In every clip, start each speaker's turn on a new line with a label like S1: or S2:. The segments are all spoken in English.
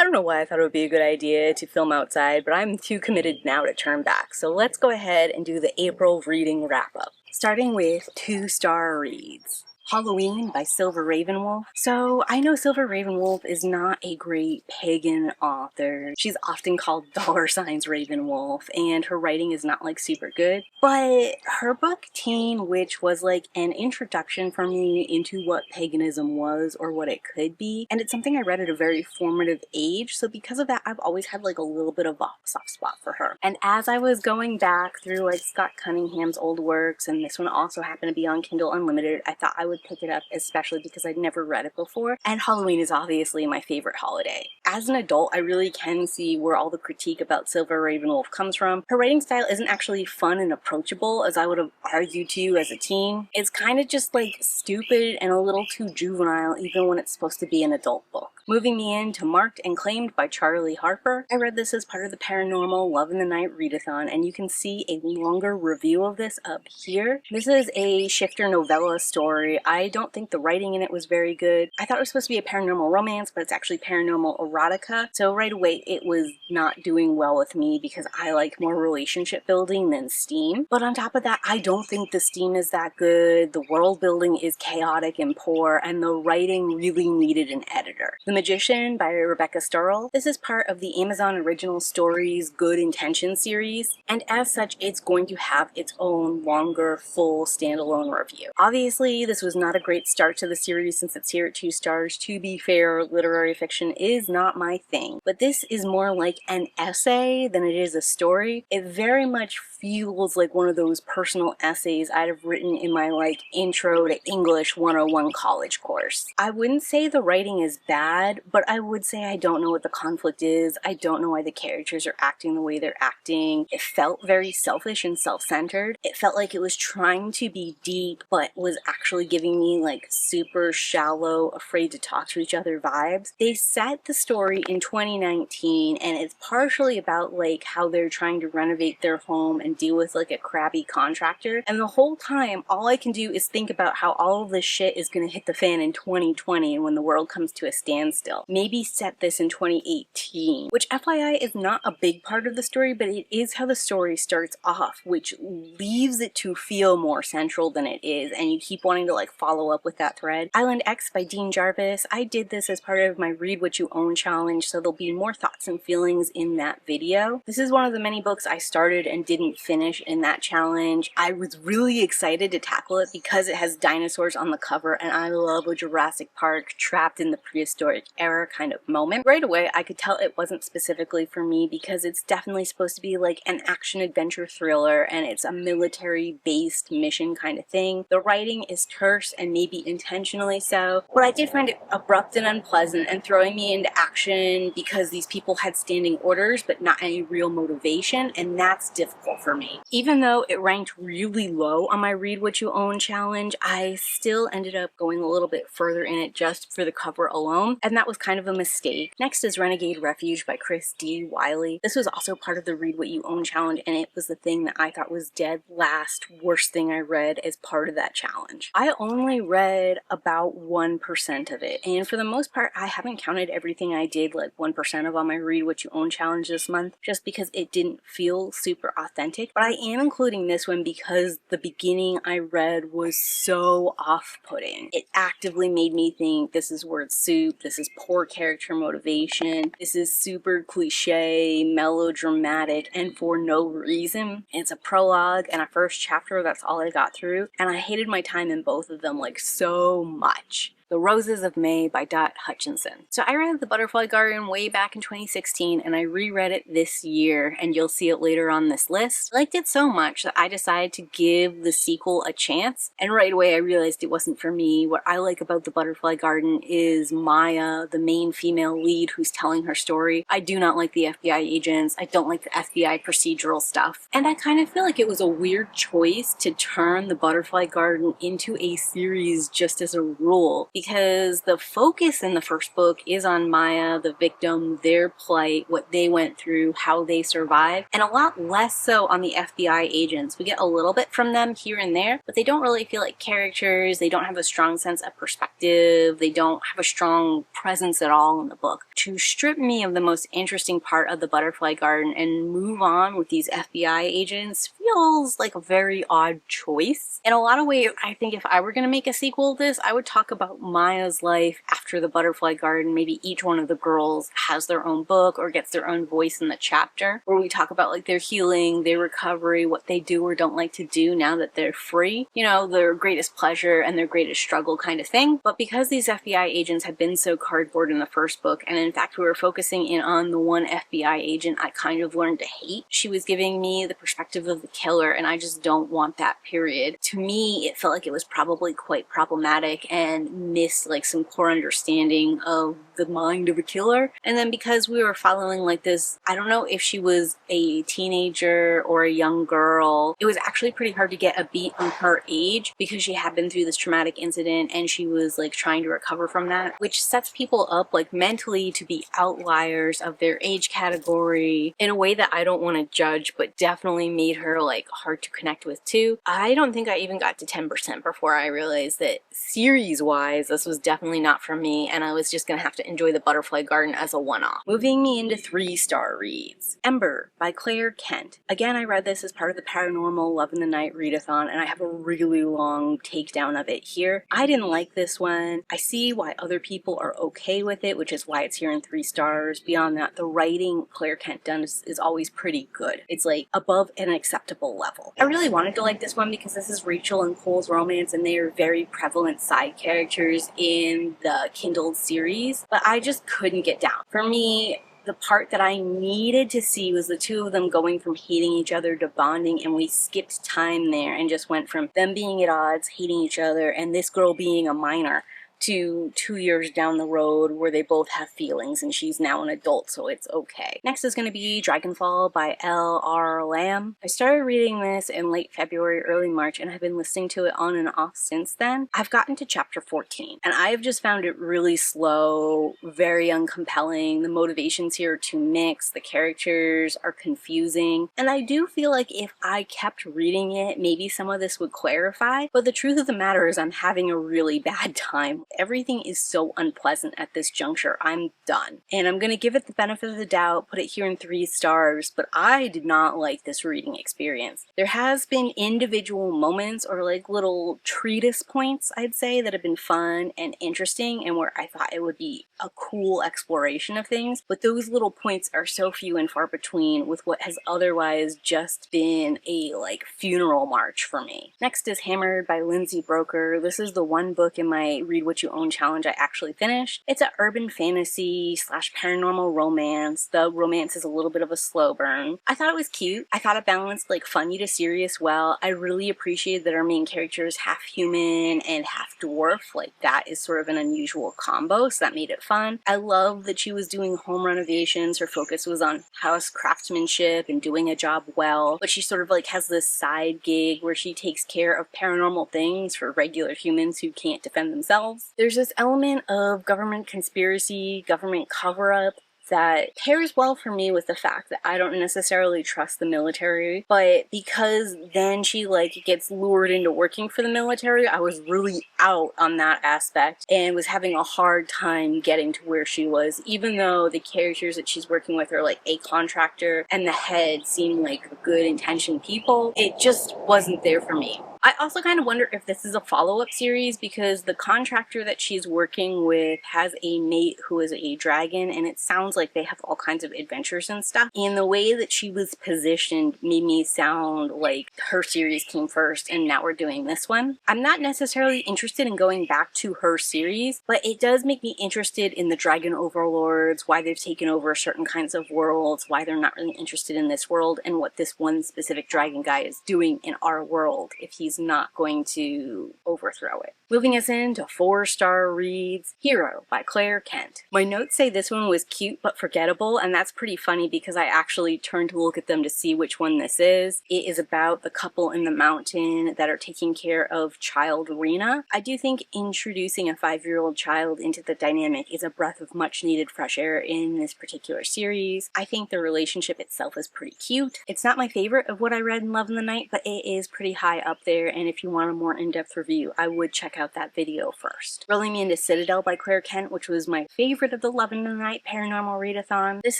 S1: I don't know why I thought it would be a good idea to film outside, but I'm too committed now to turn back. So let's go ahead and do the April reading wrap-up, starting with 2-star reads. Halloween by Silver Ravenwolf. So I know Silver Ravenwolf is not a great pagan author. She's often called $signs Ravenwolf, and her writing is not like super good. But her book Teen Witch was like an introduction for me into what paganism was or what it could be, and it's something I read at a very formative age. So because of that, I've always had like a little bit of a soft spot for her. And as I was going back through like Scott Cunningham's old works, and this one also happened to be on Kindle Unlimited, I thought I would pick it up, especially because I'd never read it before, and Halloween is obviously my favorite holiday. As an adult, I really can see where all the critique about Silver Ravenwolf comes from. Her writing style isn't actually fun and approachable, as I would have argued to you as a teen. It's kind of just like stupid and a little too juvenile, even when it's supposed to be an adult book. Moving me into Marked and Claimed by Charlie Harper. I read this as part of the Paranormal Love in the Night readathon, and you can see a longer review of this up here. This is a shifter novella story. I don't think the writing in it was very good. I thought it was supposed to be a paranormal romance, but it's actually paranormal erotica. So right away, it was not doing well with me because I like more relationship building than steam. But on top of that, I don't think the steam is that good. The world building is chaotic and poor, and the writing really needed an editor. The Magician by Rebecca Sterle. This is part of the Amazon Original Stories Good Intention series, and as such, it's going to have its own longer, full, standalone review. Obviously, this was not a great start to the series since it's here at 2 stars. To be fair, literary fiction is not my thing, but this is more like an essay than it is a story. It very much feels like one of those personal essays I'd have written in my like Intro to English 101 college course. I wouldn't say the writing is bad, but I would say I don't know what the conflict is. I don't know why the characters are acting the way they're acting. It felt very selfish and self-centered. It felt like it was trying to be deep, but was actually giving me like super shallow, afraid to talk to each other vibes. They set the story in 2019, and it's partially about like how they're trying to renovate their home and deal with like a crappy contractor. And the whole time, all I can do is think about how all of this shit is gonna hit the fan in 2020 and when the world comes to a standstill. Maybe set this in 2018, which FYI is not a big part of the story, but it is how the story starts off, which leaves it to feel more central than it is, and you keep wanting to like follow up with that thread. Island X by Dean Jarvis. I did this as part of my Read What You Own challenge, so there'll be more thoughts and feelings in that video. This is one of the many books I started and didn't finish in that challenge. I was really excited to tackle it because it has dinosaurs on the cover, and I love a Jurassic Park trapped in the prehistoric era kind of moment. Right away, I could tell it wasn't specifically for me because it's definitely supposed to be like an action-adventure thriller, and it's a military-based mission kind of thing. The writing is terse and maybe intentionally so, but I did find it abrupt and unpleasant and throwing me into action because these people had standing orders but not any real motivation, and that's difficult for me. Even though it ranked really low on my Read What You Own challenge, I still ended up going a little bit further in it just for the cover alone, and that was kind of a mistake. Next is Renegade Refuge by Krys D. Wilie. This was also part of the Read What You Own challenge, and it was the thing that I thought was dead last worst thing I read as part of that challenge. I only read about 1% of it, and for the most part, I haven't counted everything I did like 1% of on my Read What You Own challenge this month, just because it didn't feel super authentic, but I am including this one because the beginning I read was so off-putting. It actively made me think this is word soup, this is poor character motivation, this is super cliche, melodramatic, and for no reason. It's a prologue and a first chapter, that's all I got through, and I hated my time in both of them like so much. The Roses of May by Dot Hutchinson. So I read The Butterfly Garden way back in 2016, and I reread it this year, and you'll see it later on this list. I liked it so much that I decided to give the sequel a chance, and right away I realized it wasn't for me. What I like about The Butterfly Garden is Maya, the main female lead who's telling her story. I do not like the FBI agents, I don't like the FBI procedural stuff, and I kind of feel like it was a weird choice to turn The Butterfly Garden into a series just as a rule. because the focus in the first book is on Maya, the victim, their plight, what they went through, how they survived, and a lot less so on the FBI agents. We get a little bit from them here and there, but they don't really feel like characters. They don't have a strong sense of perspective. They don't have a strong presence at all in the book. To strip me of the most interesting part of the Butterfly Garden and move on with these FBI agents feels like a very odd choice. In a lot of ways, I think if I were going to make a sequel to this, I would talk about Maya's life after the Butterfly Garden. Maybe each one of the girls has their own book or gets their own voice in the chapter, where we talk about like their healing, their recovery, what they do or don't like to do now that they're free, you know, their greatest pleasure and their greatest struggle kind of thing. But because these FBI agents had been so cardboard in the first book, and in fact we were focusing in on the one FBI agent I kind of learned to hate, she was giving me the perspective of the killer, and I just don't want that, period. To me, it felt like it was probably quite problematic and missed like some core understanding of the mind of a killer. And then because we were following like this, I don't know if she was a teenager or a young girl, it was actually pretty hard to get a beat on her age because she had been through this traumatic incident and she was like trying to recover from that, which sets people up like mentally to be outliers of their age category in a way that I don't want to judge, but definitely made her like hard to connect with too. I don't think I even got to 10% before I realized that series-wise this was definitely not for me, and I was just gonna have to enjoy the Butterfly Garden as a one-off. Moving me into 3-star reads. Ember by Claire Kent. Again, I read this as part of the Paranormal Love in the Night readathon, and I have a really long takedown of it here. I didn't like this one. I see why other people are okay with it, which is why it's here in 3 stars. Beyond that, the writing Claire Kent does is always pretty good. It's like above an acceptable level. I really wanted to like this one because this is Rachel and Cole's romance, and they are very prevalent side characters in the Kindled series, but I just couldn't get down. For me, the part that I needed to see was the two of them going from hating each other to bonding, and we skipped time there and just went from them being at odds, hating each other, and this girl being a minor, to 2 years down the road where they both have feelings and she's now an adult, so it's okay. Next is going to be Dragonfall by L R Lam. I started reading this in late February, early March, and I've been listening to it on and off since then. I've gotten to chapter 14, and I've just found it really slow, very uncompelling. The motivations here are too mixed, the characters are confusing, and I do feel like if I kept reading it, maybe some of this would clarify, but the truth of the matter is I'm having a really bad time. Everything is so unpleasant at this juncture. I'm done. And I'm gonna give it the benefit of the doubt, put it here in 3 stars, but I did not like this reading experience. There has been individual moments or like little treatise points, I'd say, that have been fun and interesting and where I thought it would be a cool exploration of things, but those little points are so few and far between with what has otherwise just been a like funeral march for me. Next is Hammered by Lindsay Broker. This is the one book in my Read What You Own challenge I actually finished. It's an urban fantasy / paranormal romance. The romance is a little bit of a slow burn. I thought it was cute. I thought it balanced like funny to serious well. I really appreciated that our main character is half human and half dwarf. Like that is sort of an unusual combo, so that made it fun. I love that she was doing home renovations. Her focus was on house craftsmanship and doing a job well, but she sort of like has this side gig where she takes care of paranormal things for regular humans who can't defend themselves. There's this element of government conspiracy, government cover-up that pairs well for me with the fact that I don't necessarily trust the military, but because then she like gets lured into working for the military, I was really out on that aspect and was having a hard time getting to where she was, even though the characters that she's working with are like a contractor and the head seem like good intentioned people. It just wasn't there for me. I also kind of wonder if this is a follow-up series because the contractor that she's working with has a mate who is a dragon, and it sounds like they have all kinds of adventures and stuff. And the way that she was positioned made me sound like her series came first and now we're doing this one. I'm not necessarily interested in going back to her series, but it does make me interested in the dragon overlords, why they've taken over certain kinds of worlds, why they're not really interested in this world, and what this one specific dragon guy is doing in our world, if he's he's not going to overthrow it. Moving us into 4-star reads, Hero by Claire Kent. My notes say this one was cute but forgettable, and that's pretty funny because I actually turned to look at them to see which one this is. It is about the couple in the mountain that are taking care of child Rena. I do think introducing a 5-year-old child into the dynamic is a breath of much needed fresh air in this particular series. I think the relationship itself is pretty cute. It's not my favorite of what I read in Love in the Night, but it is pretty high up there, and if you want a more in-depth review, I would check out that video first. Rolling me into Citadel by Claire Kent, which was my favorite of the Love in the Night paranormal readathon. This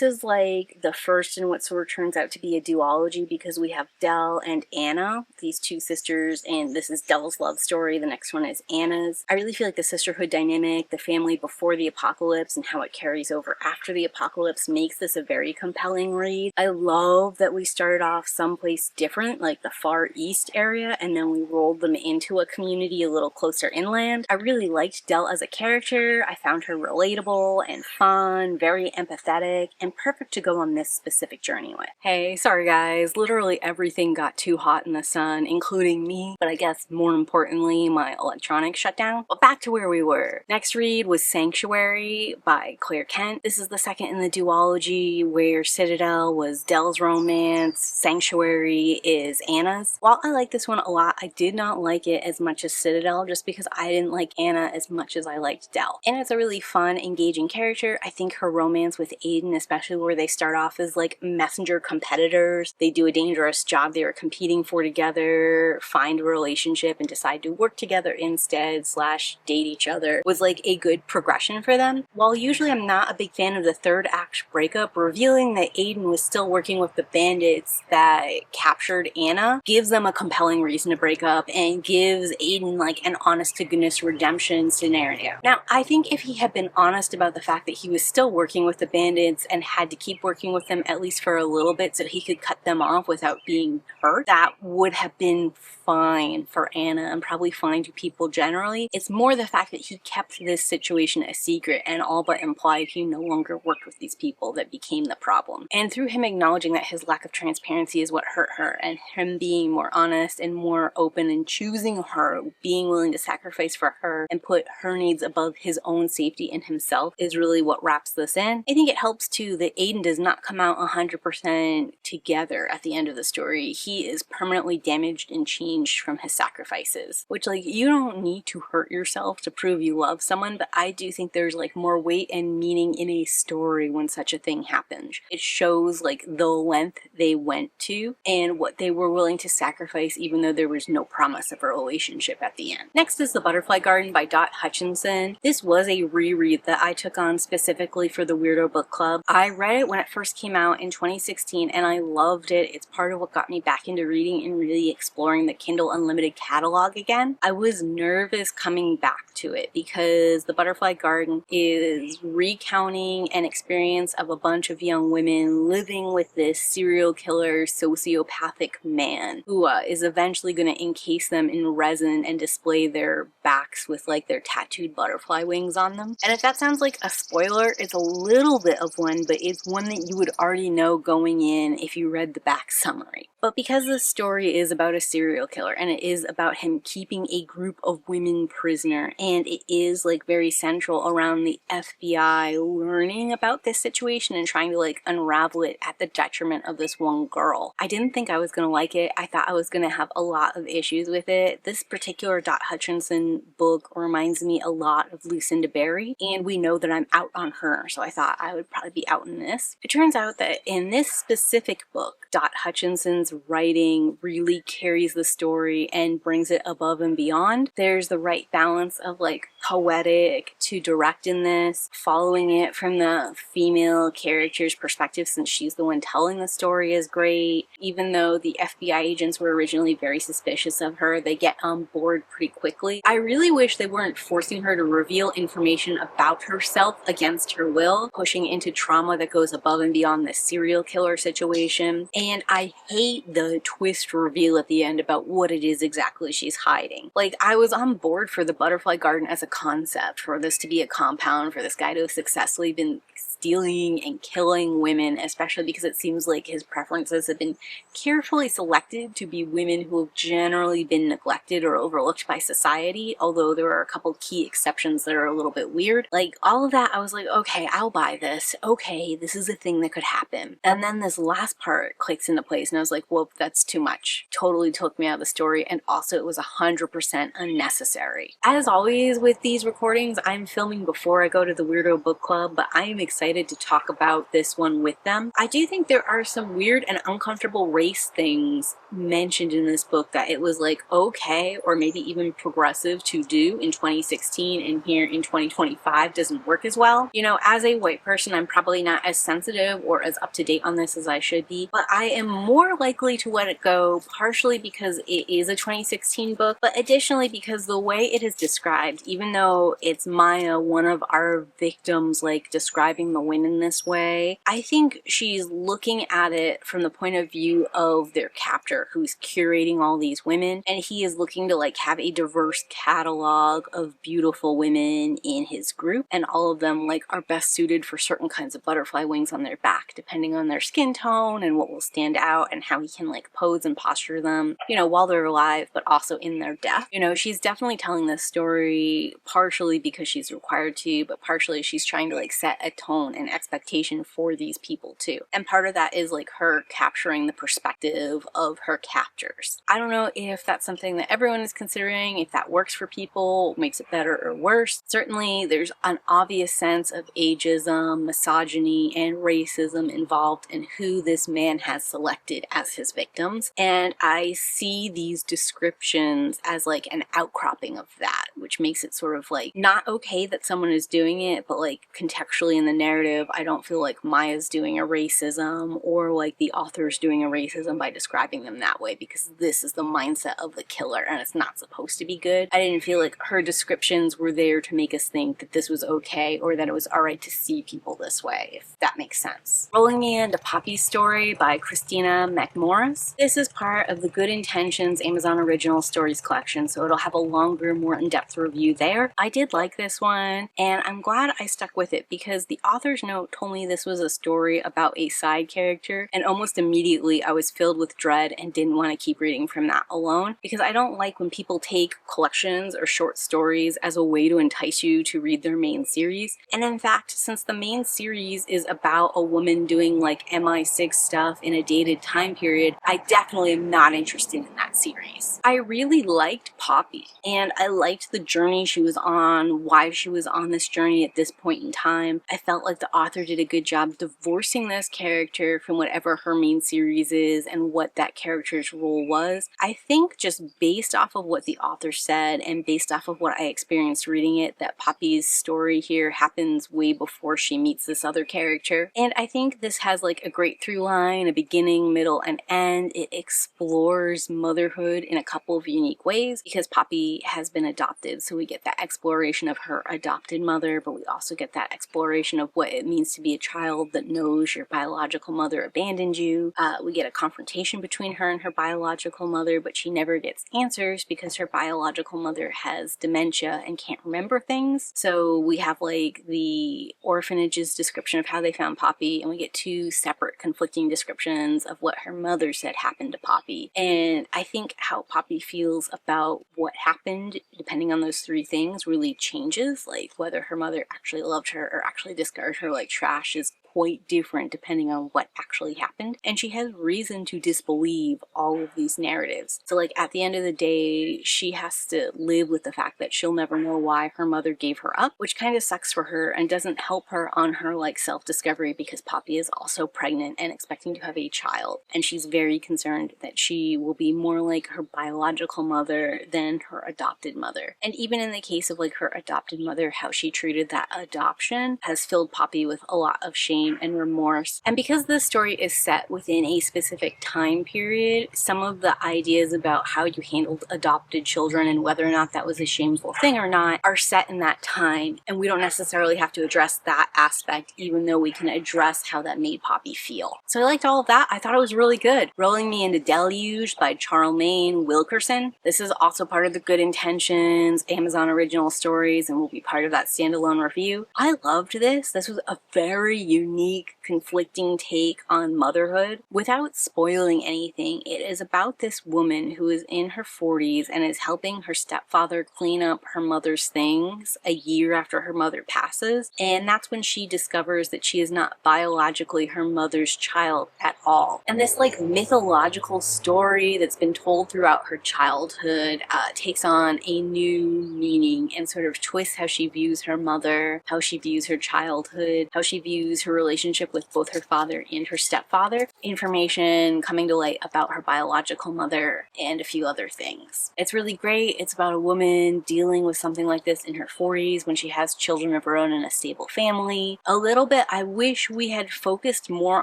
S1: is like the first in what sort of turns out to be a duology because we have Del and Anna, these two sisters, and this is Del's love story. The next one is Anna's. I really feel like the sisterhood dynamic, the family before the apocalypse, and how it carries over after the apocalypse makes this a very compelling read. I love that we started off someplace different, like the Far East area, and then we rolled them into a community a little closer inland. I really liked Del as a character. I found her relatable and fun, very empathetic, and perfect to go on this specific journey with. Hey, sorry guys, literally everything got too hot in the sun, including me, but I guess more importantly, my electronics shut down. But back to where we were. Next read was Sanctuary by Claire Kent. This is the second in the duology where Citadel was Del's romance, Sanctuary is Anna's. While I like this one a lot, I did not like it as much as Citadel just because I didn't like Anna as much as I liked Del. Anna's a really fun, engaging character. I think her romance with Aiden, especially where they start off as like messenger competitors, they do a dangerous job they were competing for together, find a relationship and decide to work together instead / date each other, was like a good progression for them. While usually I'm not a big fan of the third act breakup, revealing that Aiden was still working with the bandits that captured Anna gives them a compelling reason to break up and gives Aiden like an honest to goodness redemption scenario. Now, I think if he had been honest about the fact that he was still working with the bandits and had to keep working with them at least for a little bit so he could cut them off without being hurt, that would have been fine for Anna and probably fine to people generally. It's more the fact that he kept this situation a secret and all but implied he no longer worked with these people that became the problem. And through him acknowledging that his lack of transparency is what hurt her, and him being more honest and more open and choosing her, being willing to sacrifice for her and put her needs above his own safety and himself, is really what wraps this in. I think it helps too that Aiden does not come out 100% together at the end of the story. He is permanently damaged and changed from his sacrifices, which like you don't need to hurt yourself to prove you love someone, but I do think there's like more weight and meaning in a story when such a thing happens. It shows like the length they went to and what they were willing to sacrifice even though there was no promise of a relationship at the end. Next is The Butterfly Garden by Dot Hutchinson. This was a reread that I took on specifically for the Weirdo Book Club. I read it when it first came out in 2016 and I loved it. It's part of what got me back into reading and really exploring the Kindle Unlimited catalog again. I was nervous coming back to it because The Butterfly Garden is recounting an experience of a bunch of young women living with this serial killer sociopathic man who is eventually going to encase them in resin and display their backs with like their tattooed butterfly wings on them. And if that sounds like a spoiler, it's a little bit of one, but it's one that you would already know going in if you read the back summary. But because the story is about a serial killer and it is about him keeping a group of women prisoner, and it is like very central around the FBI learning about this situation and trying to like unravel it at the detriment of this one girl, I didn't think I was gonna like it. I thought I was gonna have a lot of issues with it. This particular Dot Hutchinson book reminds me a lot of Lucinda Berry, and we know that I'm out on her, so I thought I would probably be out in this. It turns out that in this specific book, Dot Hutchinson's writing really carries the story and brings it above and beyond. There's the right balance of like poetic to direct in this, following it from the female character's perspective since she's the one telling the story is great. Even though the FBI agents were originally very suspicious of her, they get on board pretty quickly. I really wish they weren't forcing her to reveal information about herself against her will, pushing into trauma that goes above and beyond the serial killer situation. And I hate the twist reveal at the end about what it is exactly she's hiding. Like, I was on board for the Butterfly Garden as a concept, for this to be a compound, for this guy to have successfully been stealing and killing women, especially because it seems like his preferences have been carefully selected to be women who have generally been neglected or overlooked by society, although there are a couple key exceptions that are a little bit weird. Like, all of that, I was like, okay, I'll buy this. Okay, this is a thing that could happen. And then this last part clicks into place, and I was like, whoa, that's too much. Totally took me out of the story, and also it was 100% unnecessary. As always with these recordings, I'm filming before I go to the Weirdo Book Club, but I am excited to talk about this one with them. I do think there are some weird and uncomfortable race things mentioned in this book that it was like okay, or maybe even progressive to do in 2016, and here in 2025 doesn't work as well. You know, as a white person, I'm probably not as sensitive or as up to date on this as I should be, but I am more likely to let it go, partially because it is a 2016 book, but additionally because the way it is described, even though it's Maya, one of our victims, like describing the win in this way, I think she's looking at it from the point of view of their captor who's curating all these women, and he is looking to like have a diverse catalog of beautiful women in his group, and all of them like are best suited for certain kinds of butterfly wings on their back depending on their skin tone and what will stand out and how he can like pose and posture them, you know, while they're alive but also in their death. You know, she's definitely telling this story partially because she's required to, but partially she's trying to like set a tone and expectation for these people too. And part of that is like her capturing the perspective of her captors. I don't know if that's something that everyone is considering, if that works for people, makes it better or worse. Certainly there's an obvious sense of ageism, misogyny, and racism involved in who this man has selected as his victims, and I see these descriptions as like an outcropping of that, which makes it sort of like not okay that someone is doing it, but like contextually in the narrative I don't feel like Maya's doing a racism or like the author's doing a racism by describing them that way, because this is the mindset of the killer and it's not supposed to be good. I didn't feel like her descriptions were there to make us think that this was okay or that it was alright to see people this way, if that makes sense. Rolling me into Poppy's Story by Christina McMorris. This is part of the Good Intentions Amazon Original Stories collection, so it'll have a longer, more in-depth review there. I did like this one, and I'm glad I stuck with it because the author's note told me this was a story about a side character, and almost immediately I was filled with dread and didn't want to keep reading from that alone, because I don't like when people take collections or short stories as a way to entice you to read their main series. And in fact, since the main series is about a woman doing like MI6 stuff in a dated time period, I definitely am not interested in that series. I really liked Poppy, and I liked the journey she was on, why she was on this journey at this point in time. I felt like the author did a good job divorcing this character from whatever her main series is and what that character's role was. I think just based off of what the author said and based off of what I experienced reading it, that Poppy's story here happens way before she meets this other character. And I think this has like a great through line, a beginning, middle, and end. It explores motherhood in a couple of unique ways because Poppy has been adopted, so we get that exploration of her adopted mother, but we also get that exploration of what it means to be a child that knows your biological mother abandoned you. We get a confrontation between her and her biological mother, but she never gets answers because her biological mother has dementia and can't remember things. So we have like the orphanage's description of how they found Poppy, and we get two separate conflicting descriptions of what her mother said happened to Poppy. And I think how Poppy feels about what happened, depending on those three things, really changes. Like whether her mother actually loved her or actually discarded her like trash is quite different depending on what actually happened, and she has reason to disbelieve all of these narratives. So like at the end of the day, she has to live with the fact that she'll never know why her mother gave her up, which kind of sucks for her and doesn't help her on her like self-discovery, because Poppy is also pregnant and expecting to have a child, and she's very concerned that she will be more like her biological mother than her adopted mother. And even in the case of like her adopted mother, how she treated that adoption has filled Poppy with a lot of shame shame and remorse. And because this story is set within a specific time period, some of the ideas about how you handled adopted children and whether or not that was a shameful thing or not are set in that time, and we don't necessarily have to address that aspect, even though we can address how that made Poppy feel. So I liked all of that. I thought it was really good. Rolling me into Deluge by Charmaine Wilkerson. This is also part of the Good Intentions Amazon original stories and will be part of that standalone review. I loved this. This was a very unique, conflicting take on motherhood. Without spoiling anything, it is about this woman who is in her 40s and is helping her stepfather clean up her mother's things a year after her mother passes, and that's when she discovers that she is not biologically her mother's child at all. And this like mythological story that's been told throughout her childhood takes on a new meaning and sort of twists how she views her mother, how she views her childhood, how she views her relationship with both her father and her stepfather. Information coming to light about her biological mother and a few other things. It's really great. It's about a woman dealing with something like this in her 40s when she has children of her own and a stable family. A little bit, I wish we had focused more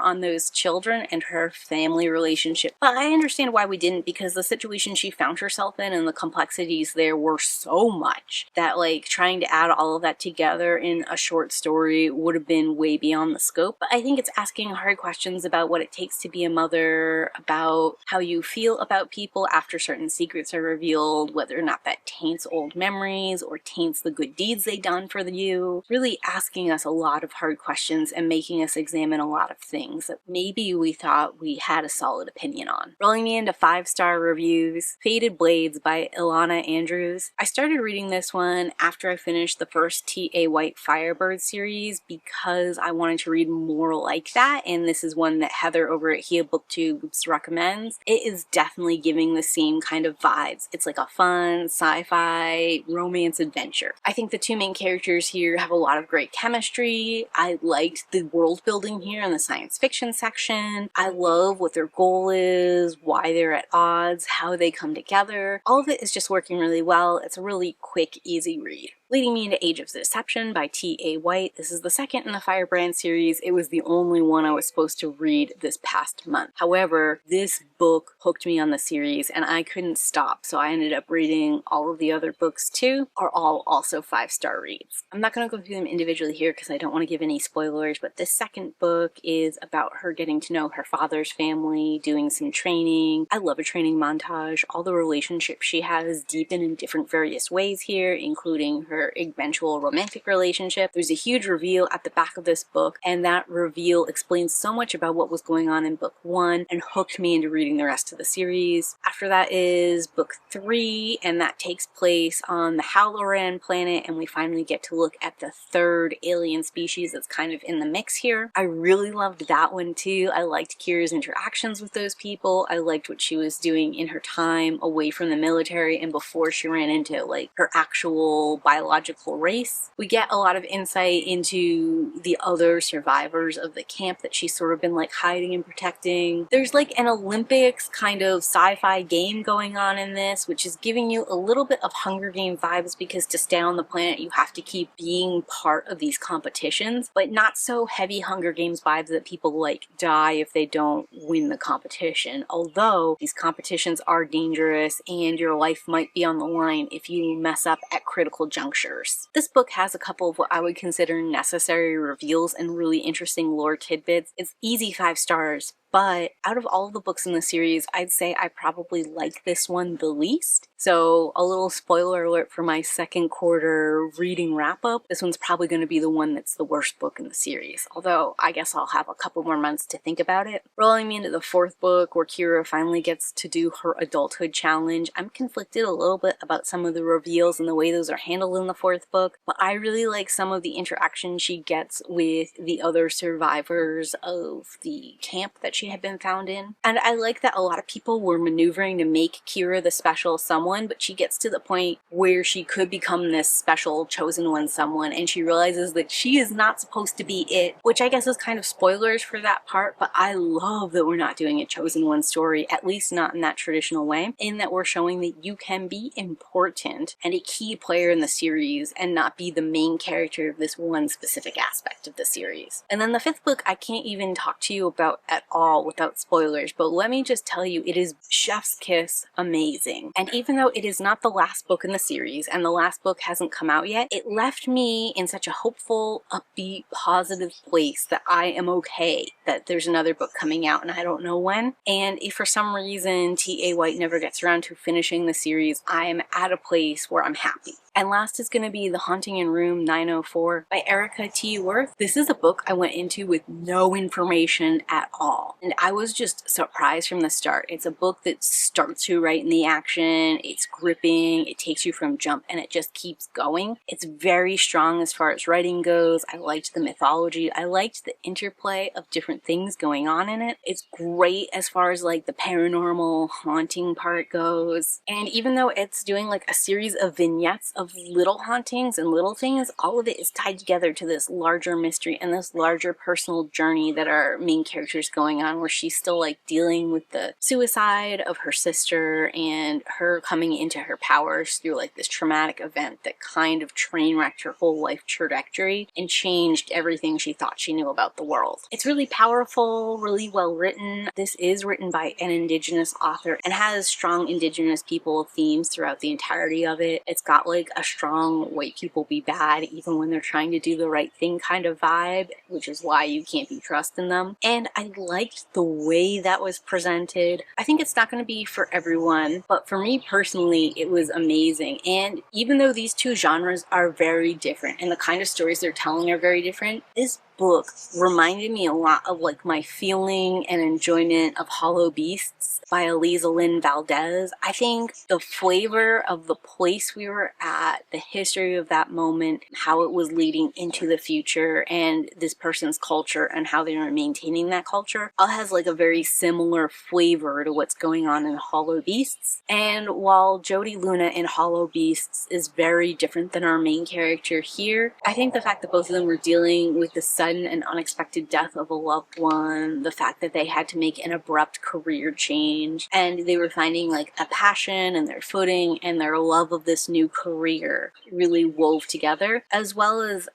S1: on those children and her family relationship, but I understand why we didn't, because the situation she found herself in and the complexities there were so much that like trying to add all of that together in a short story would have been way beyond the scope. But I think it's asking hard questions about what it takes to be a mother, about how you feel about people after certain secrets are revealed, whether or not that taints old memories or taints the good deeds they done for you. Really asking us a lot of hard questions and making us examine a lot of things that maybe we thought we had a solid opinion on. Rolling me into 5-star reviews. Faded Blades by Ilona Andrews. I started reading this one after I finished the first T.A. White Firebird series because I wanted to read more like that, and this is one that Heather over at Hia Booktubes recommends. It is definitely giving the same kind of vibes. It's like a fun sci-fi romance adventure. I think the two main characters here have a lot of great chemistry. I liked the world building here in the science fiction section. I love what their goal is, why they're at odds, how they come together. All of it is just working really well. It's a really quick, easy read. Leading me into Age of Deception by T.A. White. This is the second in the Firebrand series. It was the only one I was supposed to read this past month. However, this book hooked me on the series and I couldn't stop, so I ended up reading all of the other books too, are all also 5-star reads. I'm not going to go through them individually here because I don't want to give any spoilers, but this second book is about her getting to know her father's family, doing some training. I love a training montage. All the relationships she has deepen in different various ways here, including her eventual romantic relationship. There's a huge reveal at the back of this book, and that reveal explains so much about what was going on in book 1 and hooked me into reading the rest of the series. After that is book 3, and that takes place on the L R Lam planet, and we finally get to look at the third alien species that's kind of in the mix here. I really loved that one too. I liked Kira's interactions with those people. I liked what she was doing in her time away from the military and before she ran into like her actual biological race. We get a lot of insight into the other survivors of the camp that she's sort of been like hiding and protecting. There's like an Olympics kind of sci-fi game going on in this, which is giving you a little bit of Hunger Game vibes because to stay on the planet you have to keep being part of these competitions, but not so heavy Hunger Games vibes that people like die if they don't win the competition. Although these competitions are dangerous and your life might be on the line if you mess up at critical junctures. This book has a couple of what I would consider necessary reveals and really interesting lore tidbits. It's easy 5 stars, but out of all of the books in the series, I'd say I probably like this one the least. So a little spoiler alert for my second quarter reading wrap up. This one's probably going to be the one that's the worst book in the series. Although I guess I'll have a couple more months to think about it. Rolling me into the 4th book where Kira finally gets to do her adulthood challenge. I'm conflicted a little bit about some of the reveals and the way those are handled in the 4th book, but I really like some of the interaction she gets with the other survivors of the camp that she she had been found in. And I like that a lot of people were maneuvering to make Kira the special someone, but she gets to the point where she could become this special chosen one someone, and she realizes that she is not supposed to be it, which I guess is kind of spoilers for that part, but I love that we're not doing a chosen one story, at least not in that traditional way, in that we're showing that you can be important and a key player in the series and not be the main character of this one specific aspect of the series. And then the fifth book I can't even talk to you about at all without spoilers, but let me just tell you, it is chef's kiss amazing. And even though it is not the last book in the series and the last book hasn't come out yet, it left me in such a hopeful, upbeat, positive place that I am okay that there's another book coming out and I don't know when. And if for some reason T.A. White never gets around to finishing the series, I am at a place where I'm happy. And last is going to be The Haunting in Room 904 by Erika T. Wurth. This is a book I went into with no information at all, and I was just surprised from the start. It's a book that starts you right in the action, it's gripping, it takes you from jump, and it just keeps going. It's very strong as far as writing goes. I liked the mythology, I liked the interplay of different things going on in it. It's great as far as like the paranormal haunting part goes, and even though it's doing like a series of vignettes of little hauntings and little things, all of it is tied together to this larger mystery and this larger personal journey that our main character is going on, where she's still like dealing with the suicide of her sister and her coming into her powers through like this traumatic event that kind of train wrecked her whole life trajectory and changed everything she thought she knew about the world. It's really powerful, really well written. This is written by an Indigenous author and has strong Indigenous people themes throughout the entirety of it. It's got like a strong white people be bad even when they're trying to do the right thing kind of vibe, which is why you can't be trusting them. And I liked the way that was presented. I think it's not going to be for everyone, but for me personally, it was amazing. And even though these two genres are very different and the kind of stories they're telling are very different, this book reminded me a lot of like my feeling and enjoyment of Hollow Beasts by Eliza Lynn Valdez. I think the flavor of the place we were at, the history of that moment, how it was leading into the future, and this person's culture and how they were maintaining that culture all has like a very similar flavor to what's going on in Hollow Beasts. And while Jodie Luna in Hollow Beasts is very different than our main character here, I think the fact that both of them were dealing with the sudden and unexpected death of a loved one, the fact that they had to make an abrupt career change, and they were finding like a passion and their footing and their love of this new career really wove together, as well as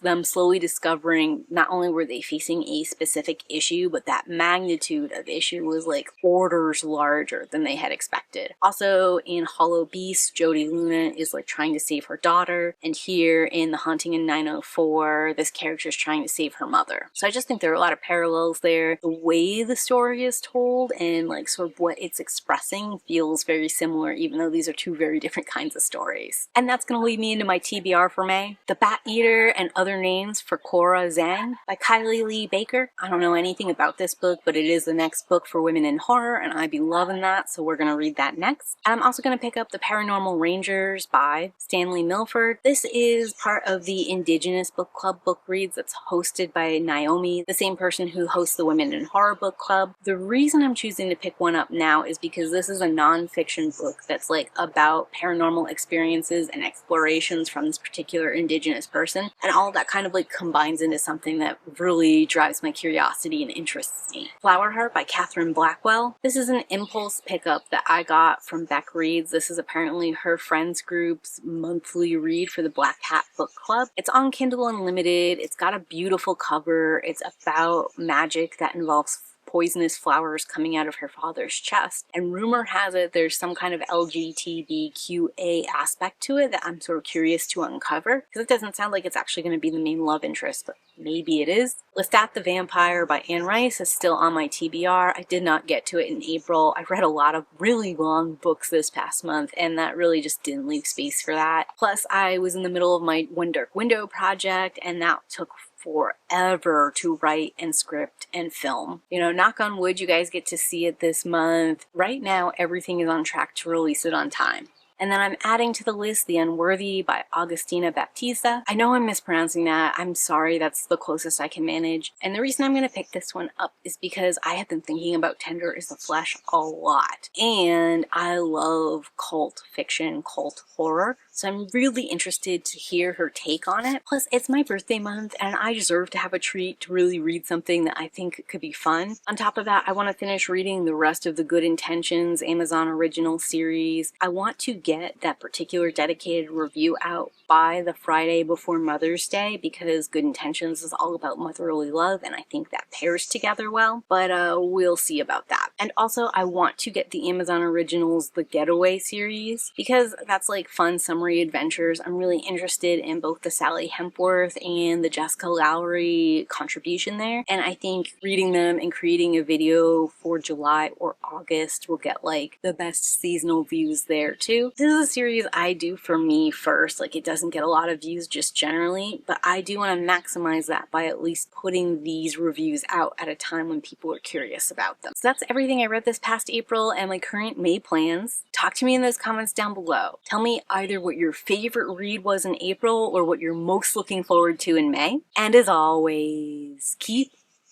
S1: them slowly discovering not only were they facing a specific issue, but that magnitude of issue was like orders larger than they had expected. Also in Hollow Beast, Jodie Luna is like trying to save her daughter, and here in The Haunting in 904, this character is trying to save her mother. So I just think there are a lot of parallels there. The way the story is told and like sort of what it's expressing feels very similar, even though these are two very different kinds of stories. And that's going to lead me into my TBR for May. The Bat Eater and Other Names for Cora Zhang by Kylie Lee Baker. I don't know anything about this book, but it is the next book for women in horror, and I'd be loving that, so we're going to read that next. I'm also going to pick up The Paranormal Rangers by Stanley Milford. This is part of the Indigenous Book Club book reads that's hosted by Naomi, the same person who hosts the Women in Horror Book Club. The reason I'm choosing to pick one up now is because this is a non-fiction book that's like about paranormal experiences and explorations from this particular Indigenous person, and all of that kind of like combines into something that really drives my curiosity and interests me. Flower Heart by Catherine Blackwell. This is an impulse pickup that I got from Beck Reads. This is apparently her friends group's monthly read for the Black Hat Book Club. It's on Kindle Unlimited. It's got a beautiful cover. It's about magic that involves poisonous flowers coming out of her father's chest. And rumor has it there's some kind of LGBTQA aspect to it that I'm sort of curious to uncover, because it doesn't sound like it's actually going to be the main love interest, but maybe it is. Lestat the Vampire by Anne Rice is still on my TBR. I did not get to it in April. I read a lot of really long books this past month, and that really just didn't leave space for that. Plus, I was in the middle of my One Dark Window project, and that took forever to write and script and film. You know, knock on wood, you guys get to see it this month. Right now, everything is on track to release it on time. And then I'm adding to the list The Unworthy by Augustina Baptista. I know I'm mispronouncing that. I'm sorry, that's the closest I can manage. And the reason I'm going to pick this one up is because I have been thinking about Tender is the Flesh a lot. And I love cult fiction, cult horror. So I'm really interested to hear her take on it. Plus, it's my birthday month and I deserve to have a treat to really read something that I think could be fun. On top of that, I want to finish reading the rest of the Good Intentions Amazon original series. I want to get that particular dedicated review out by the Friday before Mother's Day because Good Intentions is all about motherly love and I think that pairs together well, but we'll see about that. And also, I want to get the Amazon originals The Getaway series because that's like fun summary adventures. I'm really interested in both the Sally Hempworth and the Jessica Lowry contribution there, and I think reading them and creating a video for July or August will get like the best seasonal views there too. This is a series I do for me first, like it doesn't get a lot of views just generally, but I do want to maximize that by at least putting these reviews out at a time when people are curious about them. So that's everything I read this past April and my current May plans. Talk to me in those comments down below. Tell me either what your favorite read was in April or what you're most looking forward to in May. And as always, keep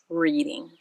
S1: reading.